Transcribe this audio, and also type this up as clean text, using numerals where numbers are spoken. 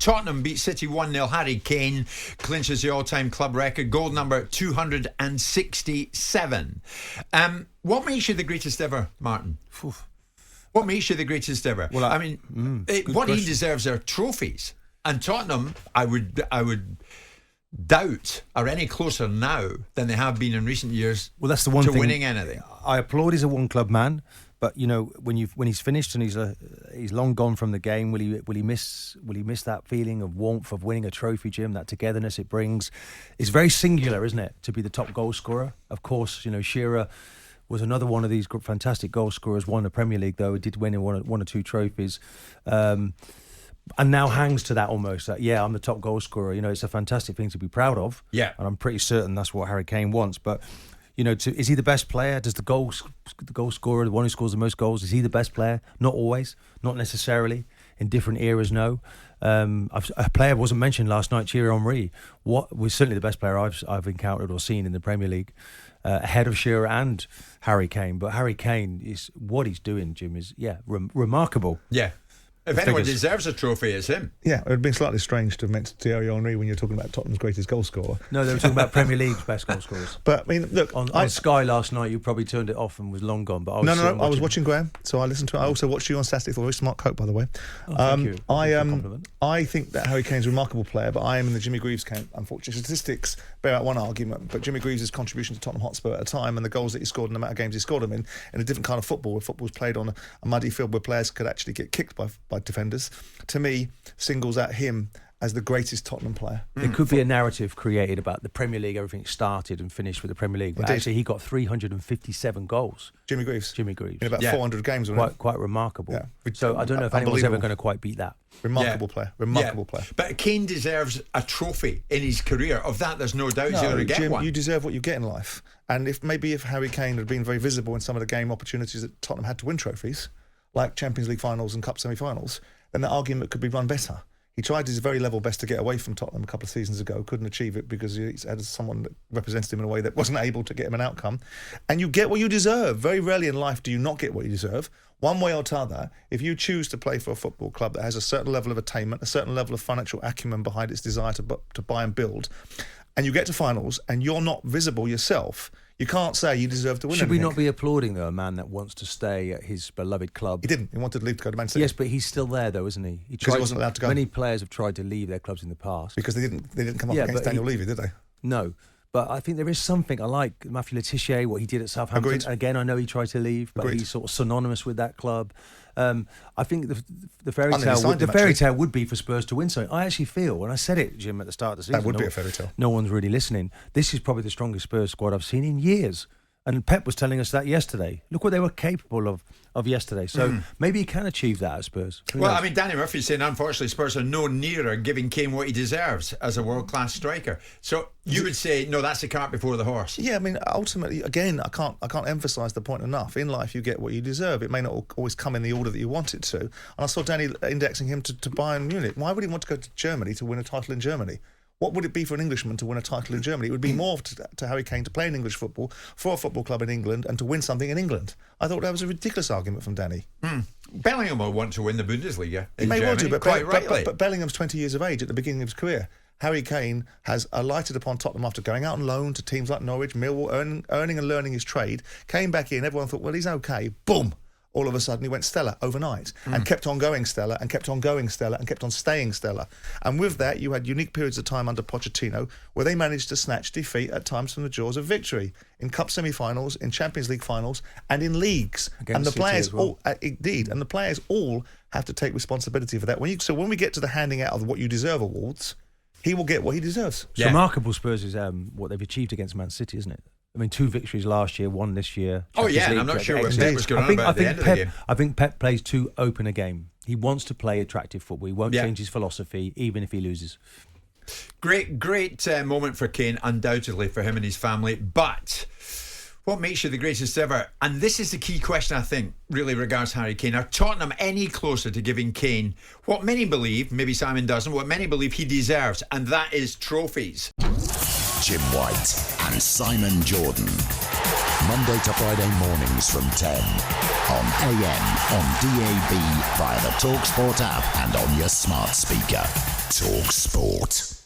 Tottenham beat City 1-0. Harry Kane clinches the all-time club record, goal number 267. What makes you the greatest ever, Martin? What makes you the greatest ever? Well, I mean, what he deserves are trophies. And Tottenham, I would doubt are any closer now than they have been in recent years. Well, that's the one to thing. Winning anything. I applaud he's a one-club man, but you know when he's finished and he's long gone from the game, will he miss that feeling of warmth of winning a trophy, Jim? That togetherness it brings. It's very singular, isn't it, to be the top goal scorer? Of course, you know Shearer was another one of these fantastic goal scorers. Won the Premier League though. He did win one or two trophies. And now hangs to that almost. I'm the top goal scorer. You know, it's a fantastic thing to be proud of. Yeah. And I'm pretty certain that's what Harry Kane wants. But, you know, is he the best player? Does the goal scorer, the one who scores the most goals, is he the best player? Not always. Not necessarily. In different eras, no. A player wasn't mentioned last night, Thierry Henry. What was certainly the best player I've encountered or seen in the Premier League, ahead of Shearer and Harry Kane. But Harry Kane, is what he's doing, Jim, is remarkable. Yeah. If anyone deserves a trophy, it's him. Yeah, it would have been slightly strange to have mentioned Thierry Henry when you're talking about Tottenham's greatest goal scorer. No, they were talking about Premier League's best goal scorers. But I mean, look, on Sky last night, you probably turned it off and was long gone. But I was watching Graeme, so I listened to it. I also watched you on Saturday. Very smart coat, by the way. Thank you. I think that Harry Kane's a remarkable player, but I am in the Jimmy Greaves camp. Unfortunately, statistics bear out one argument, but Jimmy Greaves' contribution to Tottenham Hotspur at a time and the goals that he scored and the amount of games he scored them in a different kind of football, where football's played on a muddy field where players could actually get kicked by defenders, to me singles out him as the greatest Tottenham player. There could be a narrative created about the Premier League, everything started and finished with the Premier League, but actually he got 357 goals. Jimmy Greaves. In about 400 games. Quite remarkable. Yeah. So I don't know if anyone's ever going to quite beat that. Remarkable player. Player. But Kane deserves a trophy in his career. Of that, there's no doubt he's going to get Jim, one. You deserve what you get in life. And if Harry Kane had been very visible in some of the game opportunities that Tottenham had to win trophies, like Champions League finals and Cup semi-finals, then the argument could be run better. He tried his very level best to get away from Tottenham a couple of seasons ago, couldn't achieve it because he had someone that represented him in a way that wasn't able to get him an outcome. And you get what you deserve. Very rarely in life do you not get what you deserve. One way or t'other, if you choose to play for a football club that has a certain level of attainment, a certain level of financial acumen behind its desire to buy and build, and you get to finals and you're not visible yourself, you can't say you deserve to win. Should we not be applauding, though, a man that wants to stay at his beloved club? He didn't. He wanted to leave to go to Man City. Yes, but he's still there, though, isn't he? Because he wasn't allowed to go. Many players have tried to leave their clubs in the past. Because they didn't come up against Daniel Levy, did they? No. But I think there is something. I like Matthew Le Tissier, what he did at Southampton. Agreed. Again, I know he tried to leave, but he's sort of synonymous with that club. I think the fairy tale would be for Spurs to win something. I actually feel, and I said it, Jim, at the start of the season. That would be a fairy tale. No one's really listening. This is probably the strongest Spurs squad I've seen in years. And Pep was telling us that yesterday. Look what they were capable of yesterday. So maybe he can achieve that at Spurs. Well, I mean, Danny Murphy's saying, unfortunately, Spurs are no nearer giving Kane what he deserves as a world-class striker. So you would say, no, that's the cart before the horse. Yeah, I mean, ultimately, again, I can't emphasise the point enough. In life, you get what you deserve. It may not always come in the order that you want it to. And I saw Danny indexing him to Bayern Munich. Why would he want to go to Germany to win a title in Germany? What would it be for an Englishman to win a title in Germany? It would be more to Harry Kane to play in English football for a football club in England and to win something in England. I thought that was a ridiculous argument from Danny. Bellingham will want to win the Bundesliga in He may Germany, well do, but quite rightly. But Bellingham's 20 years of age at the beginning of his career. Harry Kane has alighted upon Tottenham after going out on loan to teams like Norwich, Millwall, earning and learning his trade, came back in, everyone thought, well, he's okay. Boom! All of a sudden he went stellar overnight and kept on going stellar and kept on going stellar and kept on staying stellar. And with that, you had unique periods of time under Pochettino where they managed to snatch defeat at times from the jaws of victory in Cup semi-finals, in Champions League finals and in leagues. And the players and the players all have to take responsibility for that. So when we get to the handing out of what you deserve awards, he will get what he deserves. It's remarkable, Spurs, is what they've achieved against Man City, isn't it? I mean, 2 victories last year, 1 this year. And I'm not sure what Pep was going on about at the end of the game. I think Pep plays too open a game. He wants to play attractive football. He won't change his philosophy, even if he loses. Great moment for Kane, undoubtedly, for him and his family. But what makes you the greatest ever? And this is the key question, I think, really regards Harry Kane. Are Tottenham any closer to giving Kane what many believe, maybe Simon doesn't, what many believe he deserves, and that is trophies? Jim White and Simon Jordan. Monday to Friday mornings from 10. On AM, on DAB, via the talkSPORT app and on your smart speaker. talkSPORT.